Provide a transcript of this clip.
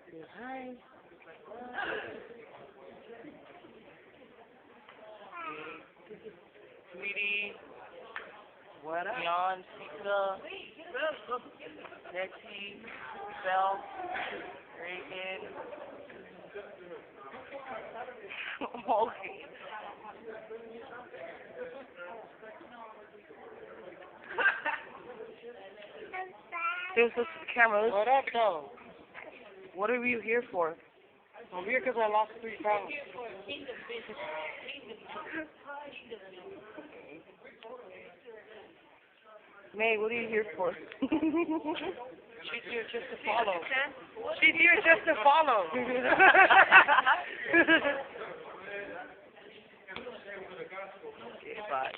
Hi. Sweetie. What up? Beyond Pizza. Nexie. Bell. Reagan. Okay. There's this camera. What up, though? What are you here for? I'm here because I lost 3 pounds. May, what are you here for? She's here just to follow. She's here just to follow. Okay, bye.